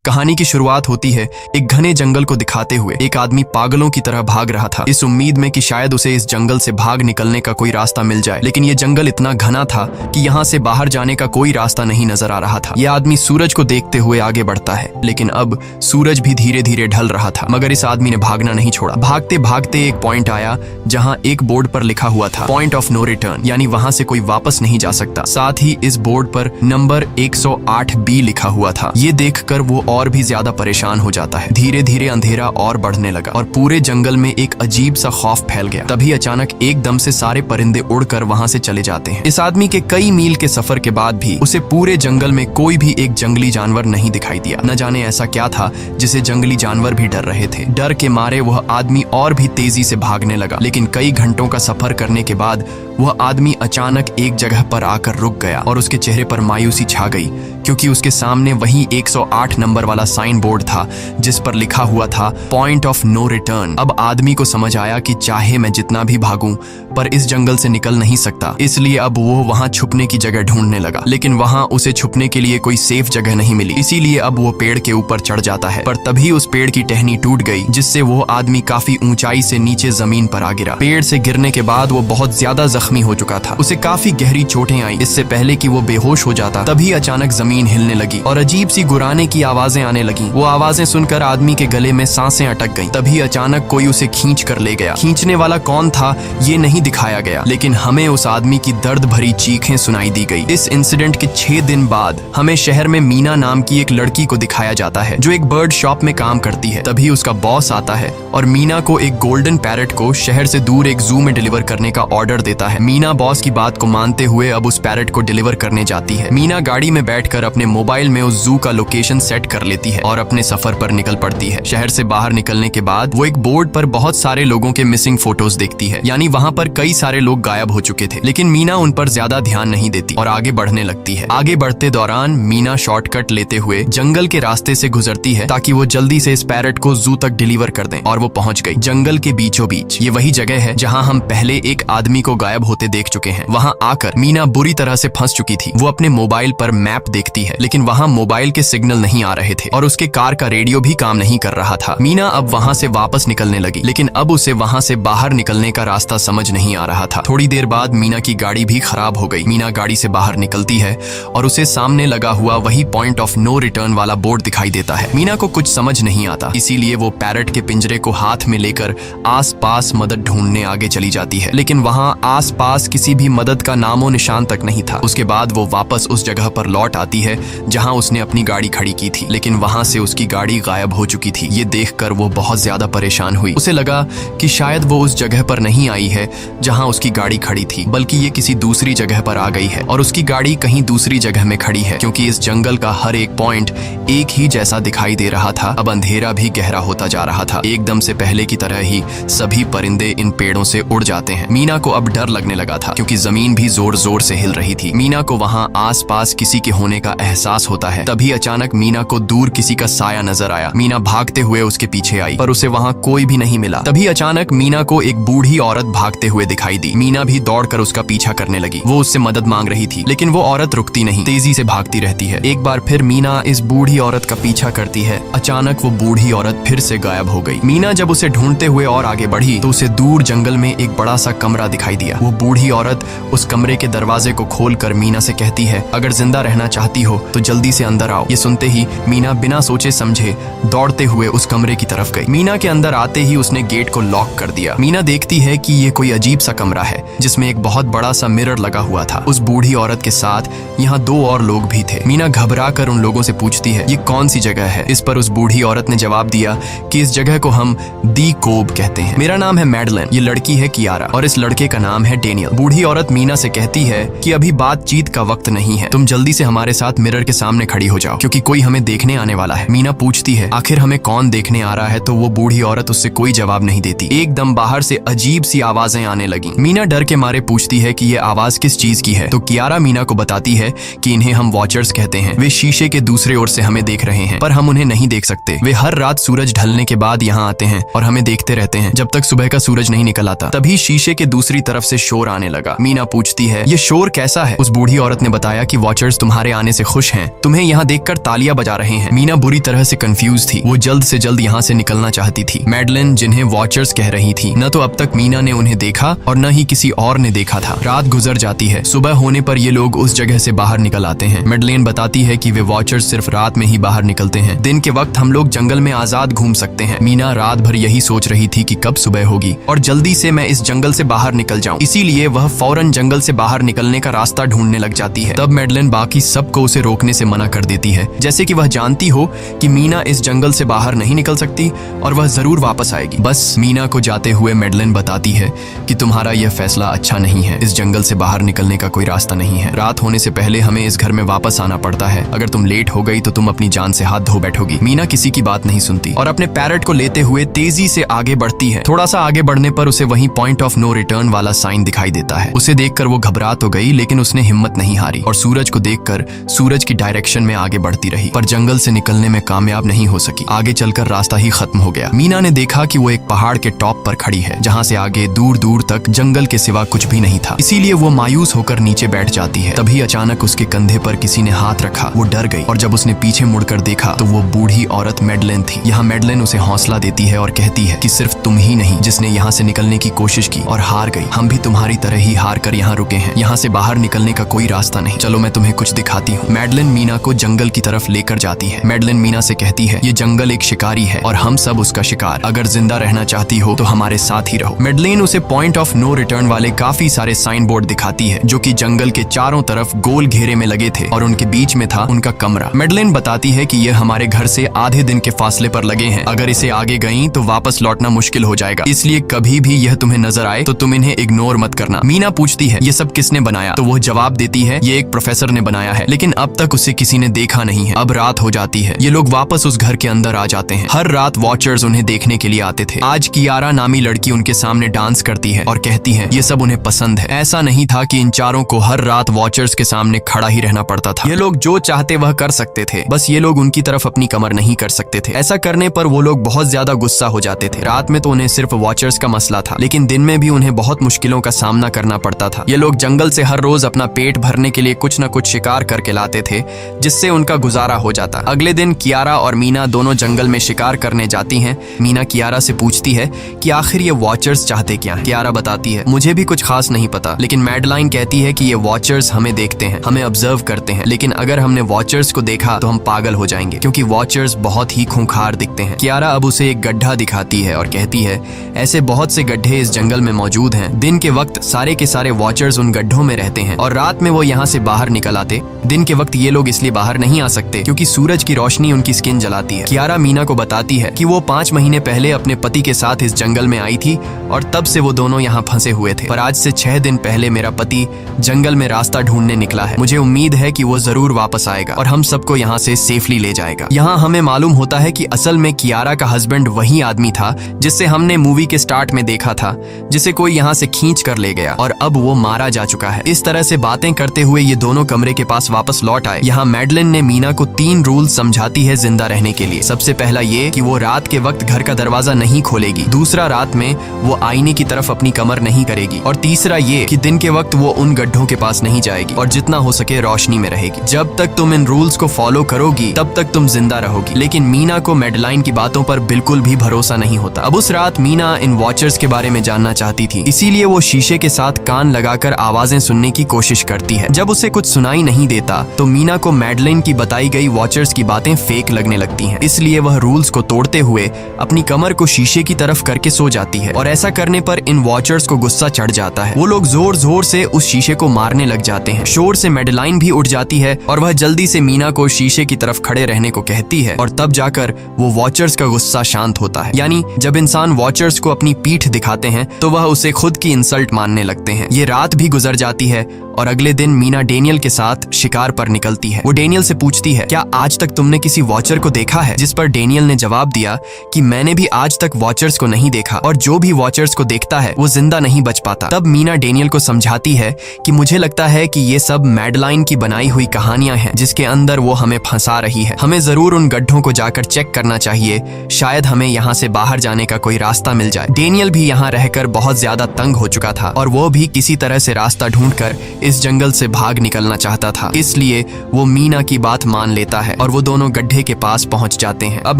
कहानी की शुरुआत होती है एक घने जंगल को दिखाते हुए। एक आदमी पागलों की तरह भाग रहा था, इस उम्मीद में कि शायद उसे इस जंगल से भाग निकलने का कोई रास्ता मिल जाए। लेकिन ये जंगल इतना घना था कि यहाँ से बाहर जाने का कोई रास्ता नहीं नजर आ रहा था। यह आदमी सूरज को देखते हुए आगे बढ़ता है, लेकिन अब सूरज भी धीरे धीरे ढल रहा था। मगर इस आदमी ने भागना नहीं छोड़ा। भागते भागते एक पॉइंट आया जहाँ एक बोर्ड पर लिखा हुआ था पॉइंट ऑफ नो रिटर्न, यानी वहां से कोई वापस नहीं जा सकता। साथ ही इस बोर्ड पर नंबर 108B लिखा हुआ था। ये देखकर वो और भी ज्यादा परेशान हो जाता है। धीरे धीरे अंधेरा और बढ़ने लगा और पूरे जंगल में एक अजीब सा खौफ फैल गया। तभी अचानक एकदम से सारे परिंदे उड़कर वहां से चले जाते हैं। इस आदमी के कई मील के सफर के बाद भी उसे पूरे जंगल में कोई भी एक जंगली जानवर नहीं दिखाई दिया। न जाने ऐसा क्या था जिसे जंगली जानवर भी डर रहे थे। डर के मारे वह आदमी और भी तेजी से भागने लगा, लेकिन कई घंटों का सफर करने के बाद वह आदमी अचानक एक जगह पर आकर रुक गया और उसके चेहरे पर मायूसी छा गई, क्योंकि उसके सामने वही 108 नंबर वाला साइन बोर्ड था जिस पर लिखा हुआ था पॉइंट ऑफ नो रिटर्न। अब आदमी को समझ आया कि चाहे मैं जितना भी भागूं पर इस जंगल से निकल नहीं सकता, इसलिए अब वो वहां छुपने की जगह ढूंढने लगा। लेकिन वहां उसे छुपने के लिए कोई सेफ जगह नहीं मिली, इसीलिए अब वो पेड़ के ऊपर चढ़ जाता है। पर तभी उस पेड़ की टहनी टूट गई, जिससे वो आदमी काफी ऊंचाई से नीचे जमीन पर आ गिरा। पेड़ से गिरने के बाद वो बहुत ज्यादा जख्मी हो चुका था। उसे काफी गहरी चोटें आई। इससे पहले कि वो बेहोश हो जाता तभी अचानक जमीन हिलने लगी और अजीब सी गुर्राने की आवाजें आने लगी। वो आवाजें सुनकर आदमी के गले में सांसें अटक गईं। तभी अचानक कोई उसे खींच कर ले गया। खींचने वाला कौन था ये नहीं दिखाया गया, लेकिन हमें उस आदमी की दर्द भरी चीखें सुनाई दी गई। इस इंसिडेंट के 6 दिन बाद हमें शहर में मीना नाम की एक लड़की को दिखाया जाता है जो एक बर्ड शॉप में काम करती है। तभी उसका बॉस आता है और मीना को एक गोल्डन पैरट को शहर से दूर एक जू में डिलीवर करने का ऑर्डर देता है। मीना बॉस की बात को मानते हुए अब उस पैरट को डिलीवर करने जाती है। मीना गाड़ी में बैठकर अपने मोबाइल में उस जू का लोकेशन सेट कर लेती है और अपने सफर पर निकल पड़ती है। शहर से बाहर निकलने के बाद वो एक बोर्ड पर बहुत सारे लोगों के मिसिंग फोटोज देखती है, यानी वहाँ पर कई सारे लोग गायब हो चुके थे। लेकिन मीना उन पर ज्यादा ध्यान नहीं देती और आगे बढ़ने लगती है। आगे बढ़ते दौरान मीना शॉर्टकट लेते हुए जंगल के रास्ते से गुजरती है ताकि वो जल्दी से इस पैरट को जू तक डिलीवर कर दें, और वो पहुंच गई जंगल के बीचों बीच। ये वही जगह है जहाँ हम पहले एक आदमी को गायब होते देख चुके हैं। वहाँ आकर मीना बुरी तरह से फंस चुकी थी। वो अपने मोबाइल पर मैप देखती है, लेकिन वहाँ मोबाइल के सिग्नल नहीं आ रहे थे और उसके कार का रेडियो भी काम नहीं कर रहा था। मीना अब वहाँ से वापस निकलने लगी, लेकिन अब उसे वहाँ से बाहर निकलने का रास्ता समझ नहीं आ रहा था। थोड़ी देर बाद मीना की गाड़ी भी खराब हो गई। मीना गाड़ी से बाहर निकलती है और उसे सामने लगा हुआ वही पॉइंट ऑफ नो रिटर्न वाला बोर्ड दिखाई देता है। मीना को कुछ समझ नहीं आता, इसीलिए वो पैरट के पिंजरे को हाथ में लेकर आसपास मदद ढूंढने आगे चली जाती है, लेकिन वहाँ आसपास किसी भी मदद का नामो निशान तक नहीं था। उसके बाद वो वापस उस जगह पर लौट आती है जहाँ उसने अपनी गाड़ी खड़ी की थी, लेकिन वहाँ से उसकी गाड़ी गायब हो चुकी थी। ये देखकर वो बहुत ज्यादा परेशान हुई। उसे लगा कि शायद वो उस जगह पर नहीं आई है जहाँ उसकी गाड़ी खड़ी थी, बल्कि ये किसी दूसरी जगह पर आ गई है और उसकी गाड़ी कहीं दूसरी जगह में खड़ी है, क्योंकि इस जंगल का हर एक पॉइंट एक ही जैसा दिखाई दे रहा था। अब अंधेरा भी गहरा होता जा रहा था। एकदम से पहले की तरह ही सभी परिंदे इन पेड़ों से उड़ जाते हैं। मीना को अब डर लगने लगा था, क्योंकि जमीन भी जोर जोर से हिल रही थी। मीना को वहाँ आसपास किसी के होने का एहसास होता है। तभी अचानक मीना को दूर किसी का साया नजर आया। मीना भागते हुए उसके पीछे आई, पर उसे वहाँ कोई भी नहीं मिला। तभी अचानक मीना को एक बूढ़ी औरत भागते हुए दिखाई दी। मीना भी दौड़कर उसका पीछा करने लगी। वो उससे मदद मांग रही थी, लेकिन वो औरत रुकती नहीं, तेजी से भागती रहती है। एक बार फिर मीना इस बूढ़ी औरत का पीछा करती है। अचानक वो बूढ़ी औरत फिर से गायब हो गई। मीना जब उसे ढूंढते हुए और आगे बढ़ी तो उसे दूर जंगल में एक बड़ा सा कमरा दिखाई दिया। वो बूढ़ी औरत उस कमरे के दरवाजे को खोलकर मीना से कहती है, अगर जिंदा रहना चाहती हो तो जल्दी से अंदर आओ। ये सुनते ही मीना बिना सोचे समझे दौड़ते हुए उस कमरे की तरफ गई। मीना के अंदर आते ही उसने गेट को लॉक कर दिया। मीना देखती है कि ये कोई अजीब सा कमरा है जिसमें एक बहुत बड़ा सा मिरर लगा हुआ था। उस बूढ़ी औरत के साथ यहाँ 2 और लोग भी थे। मीना घबरा कर उन लोगों से पूछती है, ये कौन सी जगह है? इस पर उस बूढ़ी औरत ने जवाब दिया कि इस जगह को हम दी कोब कहते हैं। मेरा नाम है मैडलिन, ये लड़की है कियारा और इस लड़के का नाम है डेनियल। बूढ़ी औरत मीना से कहती है कि अभी बातचीत का वक्त नहीं है, तुम जल्दी से हमारे साथ मिरर के सामने खड़ी हो जाओ, क्योंकि कोई हमें देखने आने वाला है। मीना पूछती है, आखिर हमें कौन देखने आ रहा है? तो वो बूढ़ी औरत उससे कोई जवाब नहीं देती। एकदम बाहर से अजीब सी आवाजें आने लगी। मीना डर के मारे पूछती है कि ये आवाज किस चीज की है? तो कियारा मीना को बताती है कि इन्हें हम वॉचर्स कहते हैं। वे शीशे के दूसरे ओर से हमें देख रहे हैं, पर हम उन्हें नहीं देख सकते। वे हर रात सूरज ढलने के बाद यहाँ आते हैं और हमें देखते रहते हैं जब तक सुबह का सूरज नहीं निकल आता। तभी शीशे के दूसरी तरफ से शोर आने लगा। मीना पूछती है, ये शोर कैसा है? उस बूढ़ी औरत ने बताया कि वॉचर्स तुम्हारे आने से खुश हैं, तुम्हें यहाँ देखकर तालियां बजा रहे हैं। मीना बुरी तरह से कंफ्यूज थी, वो जल्द से जल्द यहाँ से निकलना चाहती थी। मैडलिन जिन्हें वॉचर्स कह रही थी, न तो अब तक मीना ने उन्हें देखा और न ही किसी और ने देखा था। रात गुजर जाती है, सुबह होने पर ये लोग उस जगह से बाहर निकल आते हैं। मैडलिन बताती है कि वे वॉचर्स सिर्फ रात में ही बाहर निकलते हैं, दिन के वक्त हम लोग जंगल में आजाद घूम सकते हैं। मीना रात भर यही सोच रही थी कि कब सुबह होगी और जल्दी से मैं इस जंगल से बाहर निकल जाऊं, इसीलिए वह फौरन जंगल से बाहर निकलने का रास्ता ढूंढने लग जाती है। तब मैडलिन बाकी सबको उसे रोकने से मना कर देती है, जैसे कि वह जानती हो कि मीना इस जंगल से बाहर नहीं निकल सकती और वह जरूर वापस आएगी। बस मीना को जाते हुए मैडलिन बताती है कि तुम्हारा यह फैसला अच्छा नहीं है, इस जंगल से बाहर निकलने का कोई रास्ता नहीं है। रात होने से पहले हमें इस घर में वापस आना पड़ता है, अगर तुम लेट हो गई तो तुम अपनी जान से हाथ धो बैठोगी। मीना किसी की बात नहीं सुनती और अपने पैरट को लेते हुए तेजी से आगे बढ़ती है। थोड़ा सा आगे बढ़ने पर उसे वहीं पॉइंट ऑफ नो रिटर्न वाला साइन दिखाई देता है। उसे देखकर वो घबरा तो गई, लेकिन उसने हिम्मत नहीं हारी और सूरज को देखकर सूरज की डायरेक्शन में आगे बढ़ती रही, पर जंगल से निकलने में कामयाब नहीं हो सकी। आगे चलकर रास्ता ही खत्म हो गया। मीना ने देखा कि वो एक पहाड़ के टॉप पर खड़ी है, जहाँ से आगे दूर दूर तक जंगल के सिवा कुछ भी नहीं था, इसीलिए वो मायूस होकर नीचे बैठ जाती है। तभी अचानक उसके कंधे पर किसी ने हाथ रखा, वो डर गई और जब उसने पीछे मुड़कर देखा तो वो बूढ़ी औरत मैडलिन थी। यहाँ मैडलिन उसे हौसला देती है और कहती है कि सिर्फ तुम ही नहीं जिसने यहाँ से निकलने की कोशिश की और हार गई, हम भी तुम्हारी तरह ही हार कर यहाँ रुके हैं। यहाँ से बाहर निकलने का कोई रास्ता नहीं, चलो मैं तुम्हें कुछ दिखाती हूँ। मैडलिन मीना को जंगल की तरफ लेकर जाती है। मैडलिन मीना से कहती है, ये जंगल एक शिकारी है और हम सब उसका शिकार, अगर जिंदा रहना चाहती हो तो हमारे साथ ही रहो। मैडलिन उसे पॉइंट ऑफ नो रिटर्न वाले काफी सारे साइन बोर्ड दिखाती है, जो कि जंगल के चारों तरफ गोल घेरे में लगे थे और उनके बीच में था उनका कमरा। मैडलिन बताती है कि यह हमारे घर से आधे दिन के फासले पर लगे हैं, अगर इसे आगे गई तो वापस लौटना मुश्किल हो जाएगा, इसलिए कभी भी यह तुम्हें नजर आए तो तुम इन्हें इग्नोर मत करना। मीना पूछती है, ये सब किसने बनाया? तो वो जवाब देती है, ये एक प्रोफेसर ने बनाया है, लेकिन अब तक उसे किसी ने देखा नहीं है। अब रात हो जाती है, ये लोग वापस उस घर के अंदर आ जाते हैं। हर रात वॉचर्स उन्हें देखने के लिए आते थे। आज कियारा नामी लड़की उनके सामने डांस करती है और कहती है ये सब उन्हें पसंद है। ऐसा नहीं था कि इन चारों को हर रात वॉचर्स के सामने खड़ा ही रहना पड़ता था, ये लोग जो चाहते वह कर सकते थे, बस ये लोग उनकी तरफ अपनी कमर नहीं कर सकते थे। ऐसा करने पर वो लोग बहुत ज्यादा गुस्सा हो जाते थे। रात में तो उन्हें सिर्फ वॉचर्स का मसला था, लेकिन दिन में भी उन्हें बहुत मुश्किलों का सामना करना पड़ता था। ये लोग जंगल से हर रोज अपना पेट भरने के लिए कुछ न कुछ शिकार करके लाते थे, जिससे उनका गुजारा हो जाता। अगले दिन कियारा और मीना दोनों जंगल में शिकार करने जाती हैं। मीना कियारा से पूछती है कि आखिर ये वॉचर्स चाहते क्या हैं? कियारा बताती है, मुझे भी कुछ खास नहीं पता, लेकिन मैडलाइन कहती है कि ये वॉचर्स हमें देखते हैं, हमें ऑब्जर्व करते हैं, लेकिन अगर हमने वॉचर्स को देखा तो हम पागल हो जाएंगे, क्योंकि वॉचर्स बहुत ही खूंखार दिखते हैं। कियारा अब उसे एक गड्ढा दिखाती है और कहती है, ऐसे बहुत से गड्ढे इस जंगल में मौजूद हैं। दिन के वक्त सारे के सारे वॉचर्स उन गड्ढों में रहते हैं और रात में वो यहाँ से बाहर निकल आते। दिन के वक्त ये लोग इसलिए बाहर नहीं आ सकते क्योंकि सूरज की रोशनी उनकी स्किन जलाती है। कियारा मीना को बताती है कि वो 5 महीने पहले अपने पति के साथ इस जंगल में आई थी और तब से वो दोनों यहाँ फंसे हुए थे, पर आज से 6 दिन पहले मेरा पति जंगल में रास्ता ढूंढने निकला है। मुझे उम्मीद है कि वो जरूर वापस आएगा और हम सबको यहाँ से सेफली ले जाएगा। यहाँ हमें मालूम होता है कि असल में कियारा का हस्बैंड वही आदमी था जिससे हमने मूवी के स्टार्ट में देखा था, जिसे कोई यहाँ से खींच कर ले गया और अब वो मारा जा चुका है। इस तरह से बातें करते हुए ये दोनों कमरे के पास वापस लौट आए। यहाँ मैडलिन ने मीना को 3 रूल समझाती है जिंदा रहने के लिए। सबसे पहला ये कि वो रात के वक्त घर का दरवाजा नहीं खोलेगी, दूसरा रात में वो आईने की तरफ अपनी कमर नहीं करेगी, और तीसरा ये कि दिन के वक्त वो उन गड्ढों के पास नहीं जाएगी और जितना हो सके रोशनी में रहेगी। जब तक तुम इन रूल्स को फॉलो करोगी तब तक तुम जिंदा रहोगी। लेकिन मीना को मैडलाइन की बातों पर बिल्कुल भी भरोसा नहीं होता। अब उस रात मीना इन वॉचर्स के बारे में जानना चाहती थी, इसीलिए वो शीशे के साथ कान लगाकर आवाजें सुनने की कोशिश करती है। जब उसे कुछ सुनाई नहीं देता तो मीना को मैडलिन की बताई गई वॉचर्स की बातें फेक लगने लगती हैं, इसलिए वह रूल्स को तोड़ते हुए अपनी कमर को शीशे की तरफ करके सो जाती है और ऐसा करने पर इन वॉचर्स को गुस्सा चढ़ जाता है। वो लोग जोर जोर से उस शीशे को मारने लग जाते हैं। शोर से मैडलाइन भी उठ जाती है और वह जल्दी से मीना को शीशे की तरफ खड़े रहने को कहती है और तब जाकर वो वॉचर्स का गुस्सा शांत होता है। यानी जब इंसान वॉचर्स को अपनी पीठ दिखाते हैं तो वह उसे खुद की इंसल्ट मानने लगते हैं। ये रात भी गुजर जाती है और अगले दिन मीना डेनियल के साथ शिकार पर निकलती है। वो डेनियल से पूछती है, क्या आज तक तुमने किसी वॉचर को देखा है? जिस पर डेनियल ने जवाब दिया कि मैंने भी आज तक वॉचर्स को नहीं देखा और जो भी वॉचर्स को देखता है वो जिंदा नहीं बच पाता। तब मीना डेनियल को समझाती है कि मुझे लगता है कि ये सब मैडलाइन की बनाई हुई कहानियां हैं जिसके अंदर वो हमें फंसा रही है। हमें जरूर उन गड्ढों को जाकर चेक करना चाहिए, शायद हमें यहाँ से बाहर जाने का कोई रास्ता मिल जाए। डेनियल भी यहाँ रहकर बहुत ज्यादा तंग हो चुका था और वो भी किसी तरह से रास्ता ढूंढकर इस जंगल से भाग निकलना चाहता था, इसलिए वो मीना की बात मान लेता है और वो दोनों गड्ढे के पास पहुंच जाते हैं। अब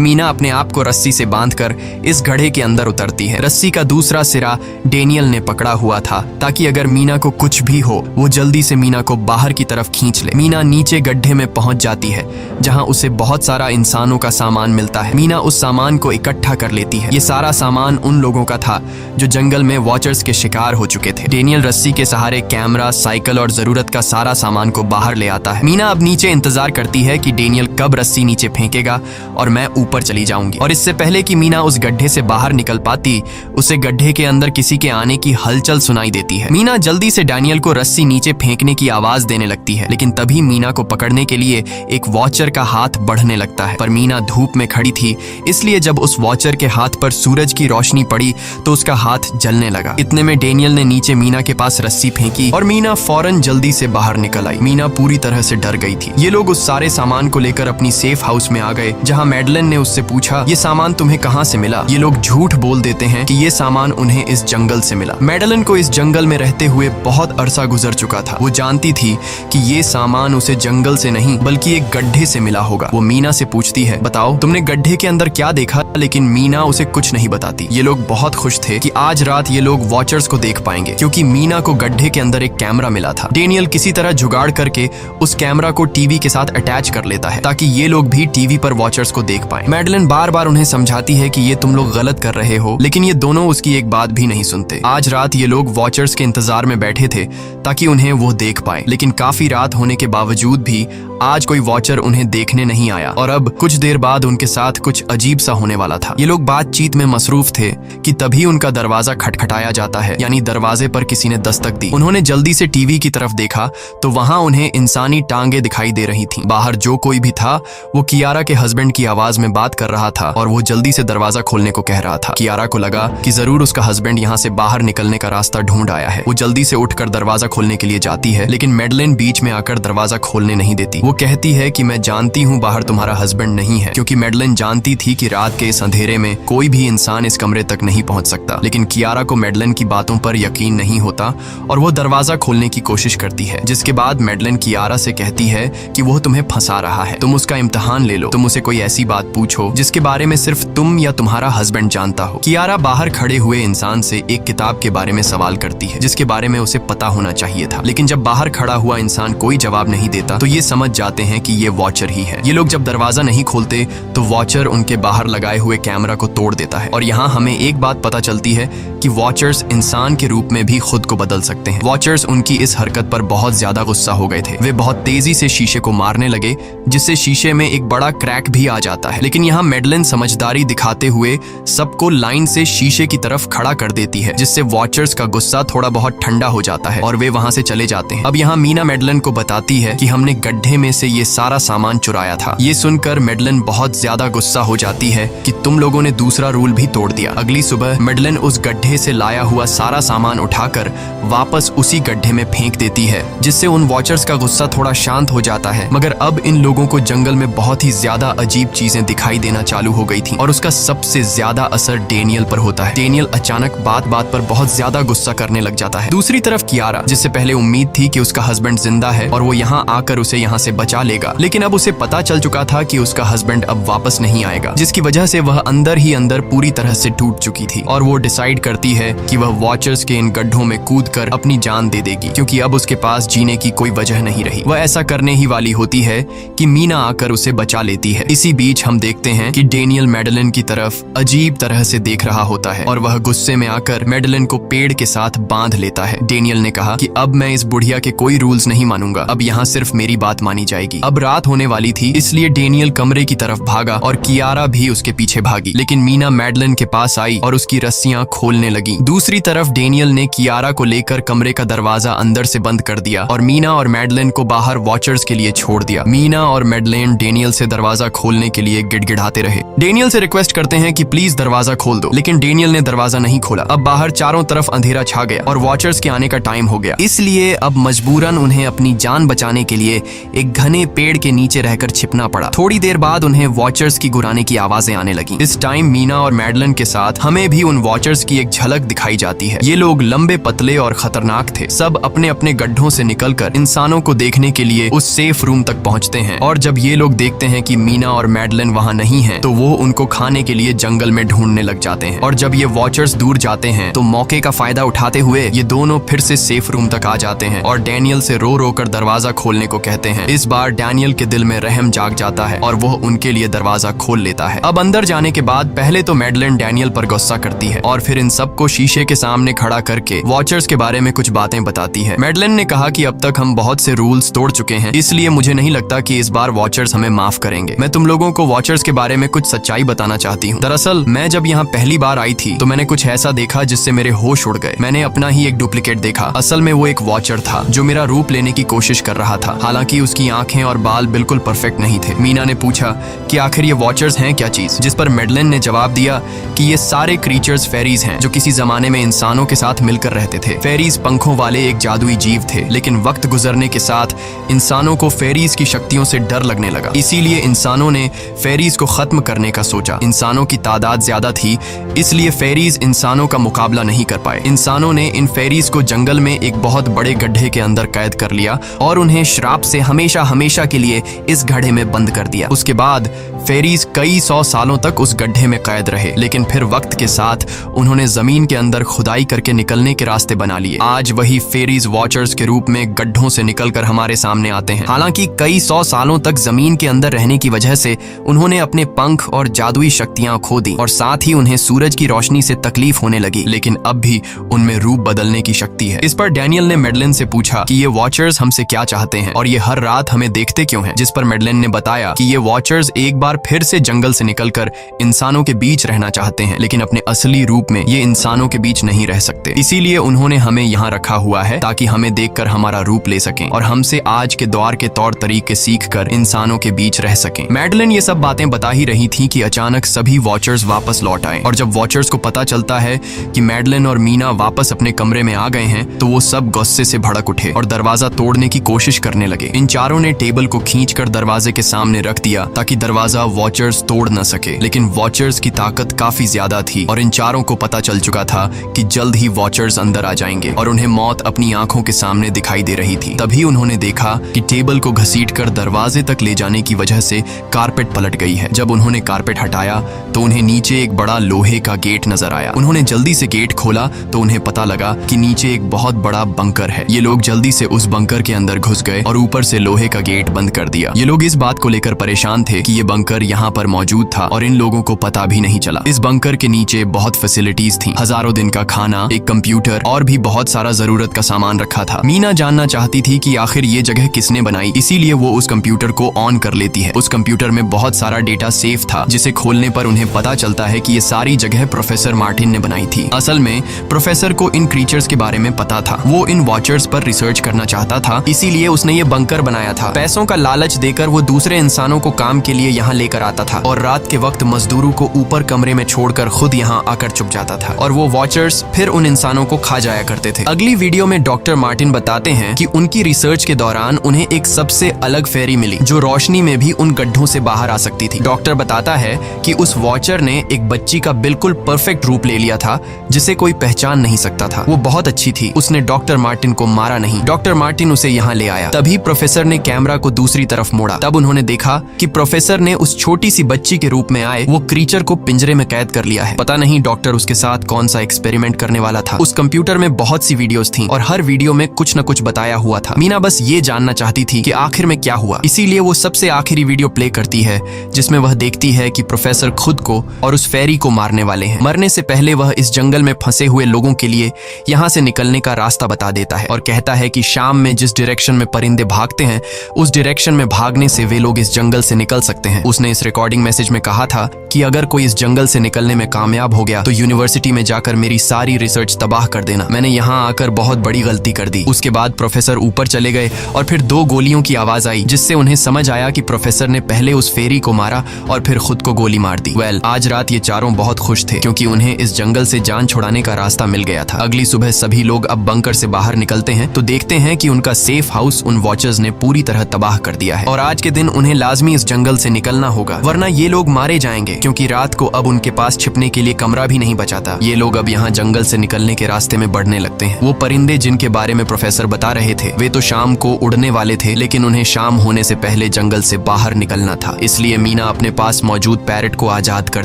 मीना अपने आप को रस्सी से बांधकर इस गड्ढे के अंदर उतरती है। रस्सी का दूसरा सिरा डेनियल ने पकड़ा हुआ था ताकि अगर मीना को कुछ भी हो वो जल्दी से मीना को बाहर की तरफ खींच ले। मीना नीचे गड्ढे में पहुंच जाती है जहां उसे बहुत सारा इंसानों का सामान मिलता है। मीना उस सामान को इकट्ठा कर लेती है। ये सारा सामान उन लोगों का था जो जंगल में वॉचर्स के शिकार हो चुके थे। डेनियल रस्सी के सहारे कैमरा, साइकिल और जरूरत का सारा सामान को बाहर ले आता है। मीना अब नीचे इंतजार करती है कि डेनियल कब रस्सी नीचे फेंकेगा और मैं ऊपर चली जाऊंगी। और इससे पहले कि मीना उस गड्ढे से बाहर निकल पाती, उसे गड्ढे के अंदर किसी के आने की हलचल सुनाई देती है। मीना जल्दी से डेनियल को रस्सी नीचे फेंकने की आवाज देने लगती है, लेकिन तभी मीना को पकड़ने के लिए एक वॉचर का हाथ बढ़ने लगता है। पर मीना धूप में खड़ी थी, इसलिए जब उस वॉचर के हाथ पर सूरज की रोशनी पड़ी तो उसका हाथ जलने लगा। इतने में डेनियल ने नीचे मीना के पास रस्सी फेंकी और मीना फौरन जल्दी से बाहर निकल आई। मीना पूरी तरह से डर गई थी। ये लोग उस सारे सामान को लेकर अपनी सेफ हाउस में आ गए, जहां मैडलिन ने उससे पूछा, ये सामान तुम्हें कहां से मिला? ये लोग झूठ बोल देते हैं कि ये सामान उन्हें इस जंगल से मिला। मैडलिन को इस जंगल में रहते हुए बहुत अरसा गुजर चुका था। वो जानती थी कि ये सामान उसे जंगल से नहीं बल्कि एक गड्ढे से मिला होगा। वो मीना से पूछती है, बताओ तुमने गड्ढे के अंदर क्या देखा? लेकिन मीना उसे कुछ नहीं बताती। ये लोग बहुत खुश थे कि आज रात ये लोग वॉचर्स को देख पाएंगे, क्योंकि मीना को गड्ढे के अंदर एक कैमरा मिला था। डेनियल किसी तरह जुगाड़ करके उस कैमरा को टीवी के साथ अटैच कर लेता है ताकि ये लोग भी टीवी पर वॉचर्स को देख पाएं। मैडलिन बार बार उन्हें समझाती है कि ये तुम लोग गलत कर रहे हो, लेकिन ये दोनों उसकी एक बात भी नहीं सुनते। आज रात ये लोग वॉचर्स के इंतजार में बैठे थे ताकि उन्हें वो देख पाए, लेकिन काफी रात होने के बावजूद भी आज कोई वॉचर उन्हें देखने नहीं आया और अब कुछ देर बाद उनके साथ कुछ अजीब सा होने वाला था। ये लोग बातचीत में मसरूफ थे कि तभी उनका दरवाजा खटखटाया जाता है, यानी दरवाजे पर किसी ने दस्तक दी। उन्होंने जल्दी से टीवी की तरफ देखा तो वहां उन्हें इंसानी टांगे दिखाई दे रही थीं। बाहर जो कोई भी था वो कियारा के हस्बैंड की आवाज में बात कर रहा था और वो जल्दी से दरवाजा खोलने को कह रहा था। कियारा को लगा कि जरूर उसका हस्बैंड यहाँ से बाहर निकलने का रास्ता ढूंढ आया है। वो जल्दी से उठकर दरवाजा खोलने के लिए जाती है, लेकिन मैडलिन बीच में आकर दरवाजा खोलने नहीं देती। वो कहती है कि मैं जानती हूँ बाहर तुम्हारा हस्बैंड नहीं है, क्योंकि मैडलिन जानती थी कि रात के इस अंधेरे में कोई भी इंसान इस कमरे तक नहीं पहुंच सकता। लेकिन कियारा को मैडलिन की बातों पर यकीन नहीं होता और वो दरवाजा खोलने की कोशिश करती है, जिसके बाद मैडलिन कियारा से कहती है कि वो तुम्हें फंसा रहा है, तुम उसका इम्तिहान ले लो, तुम उसे कोई ऐसी बात पूछो जिसके बारे में सिर्फ तुम या तुम्हारा हस्बैंड जानता हो। कियारा बाहर खड़े हुए इंसान से एक किताब के बारे में सवाल करती है जिसके बारे में उसे पता होना चाहिए था, लेकिन जब बाहर खड़ा हुआ इंसान कोई जवाब नहीं देता तो ये समझ जाते हैं कि ये वॉचर ही है। ये लोग जब दरवाजा नहीं खोलते तो वॉचर उनके बाहर लगाए हुए कैमरा को तोड़ देता है और यहाँ हमें एक बात पता चलती है कि वॉचर्स इंसान के रूप में भी खुद को बदल सकते हैं। वॉचर्स उनकी इस हरकत पर बहुत ज्यादा गुस्सा हो गए थे। वे बहुत तेजी से शीशे को मारने लगे जिससे शीशे में एक बड़ा क्रैक भी आ जाता है, लेकिन यहाँ मैडलिन समझदारी दिखाते हुए सबको लाइन से शीशे की तरफ खड़ा कर देती है, जिससे वॉचर्स का गुस्सा थोड़ा बहुत ठंडा हो जाता है और वे वहां से चले जाते हैं। अब यहाँ मीना मैडलिन को बताती है कि हमने गड्ढे में से ये सारा सामान चुराया था। ये सुनकर मैडलिन बहुत ज्यादा गुस्सा हो जाती है कि तुम लोगों ने दूसरा रूल भी तोड़ दिया। अगली सुबह मैडलिन उस गड्ढे से लाया हुआ सारा सामान उठाकर वापस उसी गड्ढे में फेंक देती है, जिससे उन वॉचर्स का गुस्सा थोड़ा शांत हो जाता है। मगर अब इन लोगों को जंगल में बहुत ही ज्यादा अजीब चीजें दिखाई देना चालू हो गई थी और उसका सबसे ज्यादा असर डेनियल पर होता है। डेनियल अचानक बात बात पर बहुत ज्यादा गुस्सा करने लग जाता है। दूसरी तरफ कियारा, जिससे पहले उम्मीद थी कि उसका हस्बैंड जिंदा है और वो यहाँ आकर उसे यहाँ से बचा लेगा, लेकिन अब उसे पता चल चुका था कि उसका हस्बैंड अब वापस नहीं आएगा, जिसकी वजह से वह अंदर ही अंदर पूरी तरह से टूट चुकी थी और वो डिसाइड करती है कि वह वॉचर्स के इन गड्ढों में कूदकर अपनी जान दे देगी, क्योंकि अब उसके पास जीने की कोई वजह नहीं रही। वह ऐसा करने ही वाली होती है कि मीना आकर उसे बचा लेती है। इसी बीच हम देखते हैं कि डेनियल मैडलिन की तरफ अजीब तरह से देख रहा होता है और वह गुस्से में आकर मैडलिन को पेड़ के साथ बांध लेता है। डेनियल ने कहा कि अब मैं इस बुढ़िया के कोई रूल्स नहीं मानूंगा, अब यहाँ सिर्फ मेरी बात मानी जाएगी। अब रात होने वाली थी, इसलिए डेनियल कमरे की तरफ भागा और कियारा भी उसके पीछे भागी, लेकिन मीना मैडलिन के पास आई और उसकी रस्सियां खोलने लगी। दूसरी तरफ डेनियल ने कियारा को लेकर कमरे का दरवाजा अंदर से बंद कर दिया और मीना और मैडलिन को बाहर वॉचर्स के लिए छोड़ दिया। मीना और मैडलिन डेनियल से दरवाजा खोलने के लिए गिड़गिड़ाते रहे। डेनियल से रिक्वेस्ट करते हैं कि प्लीज दरवाजा खोल दो, लेकिन डेनियल ने दरवाजा नहीं खोला। अब बाहर चारों तरफ अंधेरा छा गया और वॉचर्स के आने का टाइम हो गया, इसलिए अब मजबूरन उन्हें अपनी जान बचाने के लिए एक घने पेड़ के नीचे रहकर छिपना पड़ा। थोड़ी देर बाद उन्हें वॉचर्स की गुराने की आवाजें आने लगी। इस टाइम मीना और मैडलिन के साथ हमें भी उन वॉचर्स की एक झलक दिखाई जाती है। ये लोग लंबे, पतले और खतरनाक थे। सब अपने अपने गड्ढों से निकलकर इंसानों को देखने के लिए उस सेफ रूम तक पहुंचते हैं और जब ये लोग देखते हैं कि मीना और मैडलिन वहां नहीं हैं, तो वो उनको खाने के लिए जंगल में ढूंढने लग जाते हैं। और जब ये वॉचर्स दूर जाते हैं तो मौके का फायदा उठाते हुए ये दोनों फिर से सेफ रूम तक आ जाते हैं और डैनियल से रो रो कर दरवाजा खोलने को कहते हैं। इस बार डैनियल के दिल में रहम जाग जाता है और वो उनके लिए दरवाजा खोल लेता है। अब अंदर जाने के बाद पहले तो मैडलिन डैनियल पर गुस्सा करती है और फिर इन सबको शीशे के सामने खड़ा करके वॉचर्स के बारे में कुछ बातें बताती है। मैडलिन ने कहा कि अब तक हम बहुत से रूल्स तोड़ चुके हैं, इसलिए मुझे नहीं लगता कि इस बार वॉचर्स हमें माफ करेंगे। मैं तुम लोगों को वॉचर्स के बारे में कुछ सच्चाई बताना चाहती हूँ। दरअसल मैं जब यहाँ पहली बार आई थी तो मैंने कुछ ऐसा देखा जिससे मेरे होश उड़ गए। मैंने अपना ही एक डुप्लीकेट देखा। असल में वो एक वॉचर था जो मेरा रूप लेने की कोशिश कर रहा था। हालांकि उसकी आंखें और बाल बिल्कुल परफेक्ट नहीं थे। मीना ने पूछा कि आखिर ये वॉचर्स हैं क्या चीज, जिस पर मैडलिन ने जवाब दिया कि ये सारे क्रीचर्स फेरीज हैं जो किसी जमाने में इंसानों के साथ मिलकर रहते थे। फेरीज पंखों वाले एक जादुई जीव थे, लेकिन वक्त गुजरने के साथ इंसानों को फेरीज की शक्तियों से डर लगने लगा। इसीलिए इंसानों ने फेरीज को खत्म करने का सोचा। इंसानों की तादाद ज्यादा थी, इसलिए फेरीज इंसानों का मुकाबला नहीं कर पाए। इंसानों ने इन फेरीज को जंगल में एक बहुत बड़े गड्ढे के अंदर कैद कर लिया और उन्हें श्राप से हमेशा हमेशा के लिए इस गड्ढे में बंद कर दिया। उसके बाद फेरीज कई 100 सालों तक उस गड्ढे में कैद रहे, लेकिन फिर वक्त के साथ उन्होंने जमीन के अंदर खुदाई करके निकलने के रास्ते बना लिए। आज वही फेरीज वॉचर्स के रूप में गड्ढों से निकलकर हमारे सामने आते हैं। हालांकि कई 100 सालों तक जमीन के अंदर रहने की वजह से उन्होंने अपने पंख और जादुई शक्तियां खो दी और साथ ही उन्हें सूरज की रोशनी से तकलीफ होने लगी, लेकिन अब भी उनमें रूप बदलने की शक्ति है। इस पर डैनियल ने मैडलिन से पूछा कि ये वॉचर्स हमसे क्या चाहते हैं और ये हर रात हमें देखते क्यों हैं, जिस पर मैडलिन ने बताया कि ये वॉचर्स एक बार फिर से जंगल से निकलकर इंसानों के बीच रहना चाहते हैं, लेकिन अपने असली रूप में ये इंसानों के बीच नहीं रह सकते। इसीलिए उन्होंने हमें यहाँ रखा हुआ है ताकि हमें देखकर हमारा रूप ले सकें और हमसे आज के दौर के तौर तरीके सीखकर इंसानों के बीच रह सकें। मैडलिन ये सब बातें बता ही रही थी कि अचानक सभी वॉचर्स वापस लौट आए और जब वॉचर्स को पता चलता है कि मैडलिन और मीना वापस अपने कमरे में आ गए हैं तो वो सब गुस्से से भड़क उठे और दरवाजा तोड़ने की कोशिश करने लगे। इन चारों ने टेबल को खींचकर दरवाजे के सामने रख दिया ताकि दरवाजा वॉचर्स तोड़ न सके, लेकिन वॉचर्स की ताकत काफी ज्यादा थी और इन चारों को पता चल चुका था कि जल्द ही वॉचर्स अंदर आ जाएंगे और उन्हें मौत अपनी आंखों के सामने दिखाई दे रही थी। तभी उन्होंने देखा कि टेबल को घसीटकर दरवाजे तक ले जाने की वजह से कारपेट पलट गई है। जब उन्होंने कारपेट हटाया तो उन्हें नीचे एक बड़ा लोहे का गेट नजर आया। उन्होंने जल्दी से गेट खोला तो उन्हें पता लगा कि नीचे एक बहुत बड़ा बंकर है। ये लोग जल्दी से उस बंकर के अंदर घुस गए और ऊपर से लोहे का गेट बंद कर दिया। ये लोग इस बात को लेकर परेशान थे कि ये बंकर यहाँ पर मौजूद था और इन लोगों को पता भी नहीं चला। इस बंकर के नीचे बहुत फैसिलिटीज थी, हजारों दिन का खाना, एक कंप्यूटर और भी बहुत सारा जरूरत का सामान रखा था। मीना जानना चाहती थी कि आखिर ये जगह किसने बनाई, इसीलिए वो उस कंप्यूटर को ऑन कर लेती है। उस कंप्यूटर में बहुत सारा डेटा सेफ था, जिसे खोलने पर उन्हें पता चलता है कि ये सारी जगह प्रोफेसर मार्टिन ने बनाई थी। असल में प्रोफेसर को इन क्रीचर्स के बारे में पता था। वो इन वॉचर्स पर रिसर्च करना चाहता था, इसीलिए उसने ये बंकर बनाया था। पैसों का लालच देकर वो दूसरे इंसानों को काम के लिए यहाँ लेकर आता था और रात के वक्त मजदूरों को ऊपर कमरे में छोड़कर खुद यहाँ आकर छुप जाता था और वो वॉचर्स फिर उन इंसानों को खा जाया करते थे। अगली वीडियो में डॉक्टर मार्टिन बताते हैं कि उनकी रिसर्च के दौरान उन्हें एक सबसे अलग फेरी मिली जो रोशनी में भी उन गड्ढों से बाहर आ सकती थी। डॉक्टर बताता है कि उस वॉचर ने एक बच्ची का बिल्कुल परफेक्ट रूप ले लिया था जिसे कोई पहचान नहीं सकता था। वो बहुत अच्छी थी, उसने डॉक्टर मार्टिन को मारा नहीं। डॉक्टर मार्टिन उसे यहाँ ले आया। तभी प्रोफेसर ने कैमरा को दूसरी तरफ मोड़ा। तब उन्होंने देखा कि प्रोफेसर ने उस छोटी सी बच्ची के रूप में आए वो क्रीचर को पिंजरे में कैद कर लिया है। पता नहीं डॉक्टर उसके साथ कौन सा एक्सपेरिमेंट करने वाला था। उस कंप्यूटर में बहुत सी वीडियोस थी और हर वीडियो में कुछ न कुछ बताया हुआ था। मीना बस ये जानना चाहती थी कि आखिर में क्या हुआ, इसीलिए वो सबसे आखिरी वीडियो प्ले करती है जिसमें वह देखती है कि प्रोफेसर खुद को और उस फेरी को मारने वाले हैं। मरने से पहले वह इस जंगल में फंसे हुए लोगों के लिए यहाँ से निकलने का रास्ता बता देता है और कहता है कि शाम में जिस डायरेक्शन में परिंदे भागते हैं उस डायरेक्शन में भागने से वे लोग इस जंगल से निकल सकते हैं। उसने इस रिकॉर्डिंग मैसेज में कहा था कि अगर कोई इस जंगल से निकलने में कामयाब हो गया तो यूनिवर्सिटी में जाकर मेरी सारी रिसर्च तबाह कर देना। मैंने यहाँ आकर बहुत बड़ी गलती कर दी। उसके बाद प्रोफेसर ऊपर चले गए और फिर 2 गोलियों की आवाज आई, जिससे उन्हें समझ आया कि प्रोफेसर ने पहले उस फेरी को मारा और फिर खुद को गोली मार दी। आज रात ये चारों बहुत खुश थे क्योंकि उन्हें इस जंगल से जान छुड़ाने का रास्ता मिल गया था। अगली सुबह सभी लोग अब बंकर से बाहर निकलते हैं तो देखते हैं कि उनका सेफ हाउस उन वॉचर्स ने पूरी तरह तबाह कर दिया है और आज के दिन उन्हें लाजमी इस जंगल से निकलना होगा, वरना ये लोग मारे जाएंगे क्योंकि रात को अब उनके पास छिपने के लिए कमरा भी नहीं बचा था। ये लोग अब यहाँ जंगल से निकलने के रास्ते में बढ़ने लगते हैं। वो परिंदे जिनके बारे में प्रोफेसर बता रहे थे वे तो शाम को उड़ने वाले थे, लेकिन उन्हें शाम होने से पहले जंगल से बाहर निकलना था। इसलिए मीना अपने पास मौजूद पैरट को आजाद कर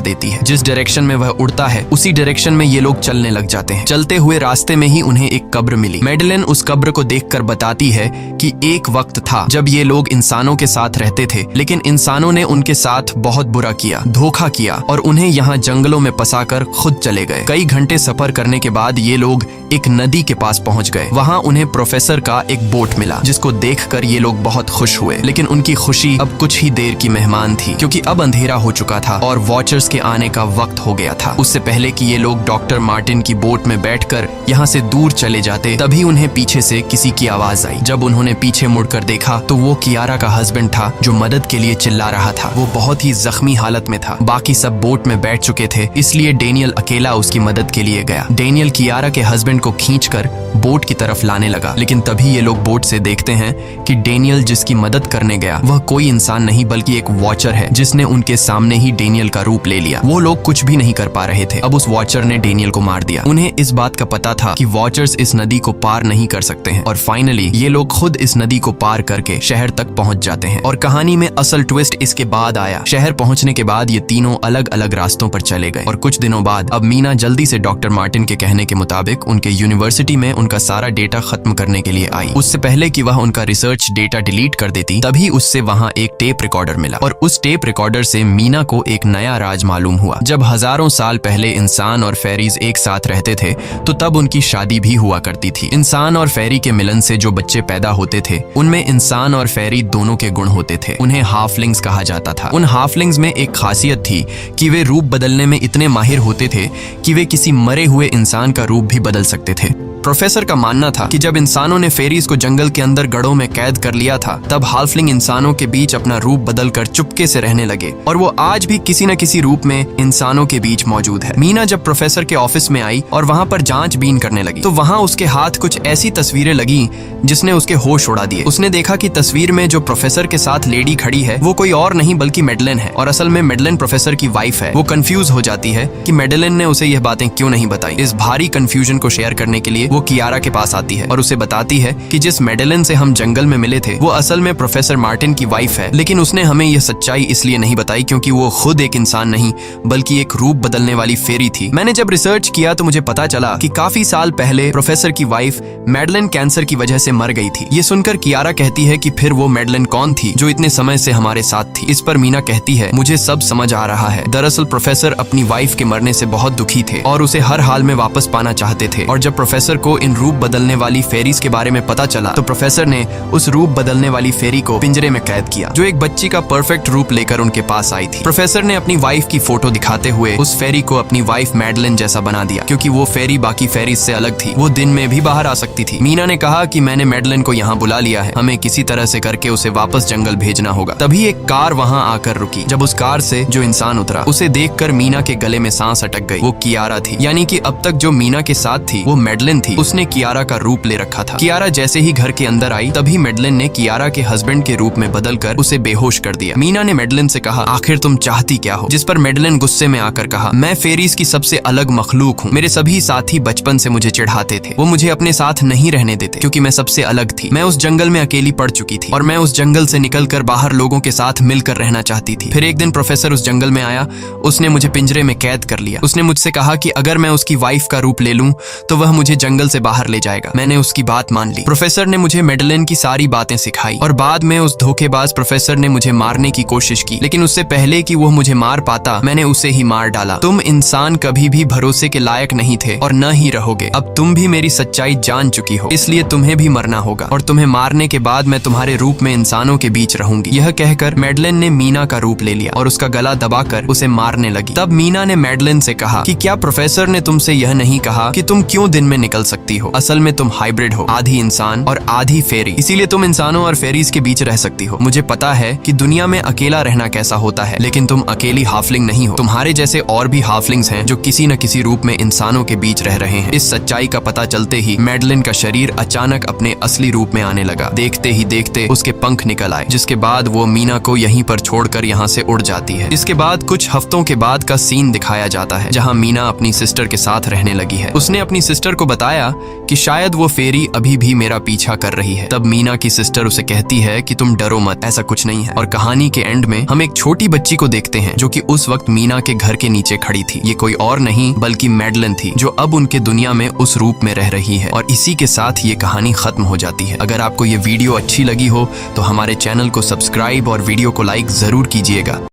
देती है। जिस डायरेक्शन में वह उड़ता है उसी डायरेक्शन में ये लोग चलने लग जाते हैं। चलते हुए रास्ते में ही उन्हें एक कब्र मिली। मैडलेन उस कब्र को देखकर बताती है कि एक वक्त था जब ये लोग इंसानों के साथ रहते थे, लेकिन इंसानों ने उनके साथ बहुत बुरा किया, धोखा किया और उन्हें यहाँ जंगलों में फंसाकर खुद चले गए। कई घंटे सफर करने के बाद ये लोग एक नदी के पास पहुंच गए। वहाँ उन्हें प्रोफेसर का एक बोट मिला, जिसको देखकर ये लोग बहुत खुश हुए, लेकिन उनकी खुशी अब कुछ ही देर की मेहमान थी क्योंकि अब अंधेरा हो चुका था और वॉचर्स के आने का वक्त हो गया था। उससे पहले कि ये लोग डॉक्टर मार्टिन की बोट में बैठकर यहाँ से दूर चले जाते, तभी उन्हें पीछे से किसी की आवाज आई। जब उन्होंने पीछे मुड़कर देखा तो वो कियारा का हस्बैंड था जो मदद के लिए चिल्ला रहा था। वो बहुत ही जख्मी हालत में था। बाकी सब बोट में बैठ चुके थे, इसलिए डेनियल अकेला उसकी मदद के लिए गया। डेनियल कियारा के हस्बैंड को खींचकर बोट की तरफ लाने लगा, लेकिन तभी ये लोग बोट से देखते हैं कि डेनियल जिसकी मदद करने गया वह कोई इंसान नहीं बल्कि एक वॉचर है, जिसने उनके सामने ही डेनियल का रूप ले लिया। वो लोग कुछ भी नहीं कर पा रहे थे। अब उस वॉचर ने डेनियल को मार दिया। उन्हें इस बात का पता था कि वॉचर्स इस नदी को पार नहीं कर सकते हैं और फाइनली ये लोग खुद इस नदी को पार करके शहर तक पहुंच जाते हैं। और कहानी में असल ट्विस्ट इसके बाद आया। शहर पहुंचने के बाद ये तीनों अलग अलग रास्तों पर चले गए और कुछ दिनों बाद अब मीना जल्दी से डॉक्टर मार्टिन के कहने के मुताबिक उनके यूनिवर्सिटी में उनका सारा डेटा खत्म करने के लिए आई। उससे पहले कि वह उनका रिसर्च डेटा डिलीट कर देती, तभी उससे वहां एक टेप रिकॉर्डर मिला और उस टेप रिकॉर्डर से मीना को एक नया राज मालूम हुआ। जब हजारों साल पहले इंसान और फेरीज एक साथ रहते थे तो तब उनकी शादी भी हुआ करती थी। इंसान और फेरी के मिलन से जो बच्चे पैदा होते थे उनमें इंसान और फेरी दोनों के गुण होते थे। उन्हें हाफलिंग्स कहा जाता था। उन हाफलिंग्स में एक खासियत थी कि वे रूप बदलने में इतने माहिर होते थे कि वे किसी मरे हुए इंसान का रूप भी बदल सकते थे। प्रोफेसर का मानना था कि जब इंसानों ने फेरीज को जंगल के अंदर गढ़ों में कैद कर लिया था, तब हाफलिंग इंसानों के बीच अपना रूप बदलकर चुपके से रहने लगे और वो आज भी किसी न किसी रूप में इंसानों के बीच मौजूद है। मीना जब प्रोफेसर के ऑफिस में आई और वहाँ पर जांचबीन करने लगी तो वहाँ उसके हाथ कुछ ऐसी तस्वीरें लगी जिसने उसके होश उड़ा दिए। उसने देखा कि तस्वीर में जो प्रोफेसर के साथ लेडी खड़ी है वो कोई और नहीं बल्कि मैडलेन है और असल में मैडलेन प्रोफेसर की वाइफ है। वो कंफ्यूज हो जाती है कि मैडलेन ने उसे यह बातें क्यों नहीं बताई। इस भारी कंफ्यूजन को शेयर करने के लिए वो कियारा के पास आती है और उसे बताती है कि जिस मैडलेन से हम जंगल में मिले थे वो असल में प्रोफेसर मार्टिन की वाइफ है, लेकिन उसने हमें यह सच्चाई इसलिए नहीं बताई क्योंकि वो खुद एक इंसान नहीं बल्कि एक रूप बदलने वाली फेरी थी। मैंने जब रिसर्च किया तो मुझे पता चला कि काफी साल पहले प्रोफेसर की वाइफ मैडलेन कैंसर की वजह से मर गई थी। ये सुनकर कियारा कहती है कि फिर वो मैडलेन कौन थी जो इतने समय से हमारे साथ थी। इस पर मीना कहती है, मुझे सब समझ आ रहा है। दरअसल प्रोफेसर अपनी वाइफ के मरने से बहुत दुखी थे और उसे हर हाल में वापस पाना चाहते थे और जब प्रोफेसर को इन रूप बदलने वाली फेरीज के बारे में पता चला तो प्रोफेसर ने उस रूप बदलने वाली फेरी को पिंजरे में कैद किया जो एक बच्ची का परफेक्ट रूप लेकर उनके पास आई थी। प्रोफेसर ने अपनी वाइफ की फोटो दिखाते हुए उस फेरी को अपनी वाइफ मैडलेन जैसा बना दिया क्योंकि वो फेरी बाकी फेरीज से अलग थी। वो दिन में भी बाहर आ सकती थी। मीना ने कहा कि मैंने मैडलेन को यहाँ बुला लिया है, हमें किसी तरह से करके उसे वापस जंगल भेजना होगा। तभी एक कार वहाँ आकर रुकी। जब उस कार से जो इंसान उतरा उसे देखकर मीना के गले में सांस अटक गई। वो कियारा थी, यानी कि अब तक जो मीना के साथ थी वो मैडलेन थी। उसने कियारा का रूप ले रखा था। कियारा जैसे ही घर के अंदर आई तभी मैडलेन ने कियारा के हस्बैंड के रूप में बदलकर उसे बेहोश कर दिया। मीना ने मैडलेन से कहा, आखिर तुम चाहती क्या हो? जिस पर मैडलेन गुस्से में आकर कहा, मैं फेरीज की सबसे अलग मखलूक हूँ। मेरे सभी साथी बचपन से मुझे चिढ़ाते थे। वो मुझे अपने साथ नहीं रहने देते क्योंकि मैं सबसे अलग थी। मैं उस जंगल में अकेली पड़ चुकी थी और मैं उस जंगल से निकलकर बाहर लोगों के साथ मिलकर रहना चाहती थी। फिर एक दिन प्रोफेसर उस जंगल में आया। उसने मुझे पिंजरे में कैद कर लिया। उसने मुझसे कहा कि अगर मैं उसकी वाइफ का रूप ले लूं तो वह मुझे जंगल जंगल से बाहर ले जाएगा। मैंने उसकी बात मान ली। प्रोफेसर ने मुझे मेडलिन की सारी बातें सिखाई और बाद में उस धोखेबाज प्रोफेसर ने मुझे मारने की कोशिश की, लेकिन उससे पहले कि वो मुझे मार पाता मैंने उसे ही मार डाला। तुम इंसान कभी भी भरोसे के लायक नहीं थे और न ही रहोगे। अब तुम भी मेरी सच्चाई जान चुकी हो, इसलिए तुम्हें भी मरना होगा और तुम्हें मारने के बाद मैं तुम्हारे रूप में इंसानों के बीच रहूंगी। यह कहकर मेडलिन ने मीना का रूप ले लिया और उसका गला दबाकर उसे मारने लगी। तब मीना ने मेडलिन से कहा कि क्या प्रोफेसर ने तुमसे यह नहीं कहा कि तुम क्यों दिन में निकल सकती हो? असल में तुम हाइब्रिड हो, आधी इंसान और आधी फेरी, इसीलिए तुम इंसानों और फेरीज के बीच रह सकती हो। मुझे पता है कि दुनिया में अकेला रहना कैसा होता है, लेकिन तुम अकेली हाफलिंग नहीं हो। तुम्हारे जैसे और भी हाफलिंग्स हैं जो किसी न किसी रूप में इंसानों के बीच रह रहे हैं। इस सच्चाई का पता चलते ही मेडलिन का शरीर अचानक अपने असली रूप में आने लगा। देखते ही देखते उसके पंख निकल आए, जिसके बाद वो मीना को यहीं पर छोड़कर यहाँ से उड़ जाती है। इसके बाद कुछ हफ्तों के बाद का सीन दिखाया जाता है, जहाँ मीना अपनी सिस्टर के साथ रहने लगी है। उसने अपनी सिस्टर को बताया कि शायद वो फेरी अभी भी मेरा पीछा कर रही है। तब मीना की सिस्टर उसे कहती है कि तुम डरो मत, ऐसा कुछ नहीं है। और कहानी के एंड में हम एक छोटी बच्ची को देखते हैं जो कि उस वक्त मीना के घर के नीचे खड़ी थी। ये कोई और नहीं बल्कि मेडलिन थी, जो अब उनके दुनिया में उस रूप में रह रही है। और इसी के साथ ये कहानी खत्म हो जाती है। अगर आपको ये वीडियो अच्छी लगी हो तो हमारे चैनल को सब्सक्राइब और वीडियो को लाइक जरूर कीजिएगा।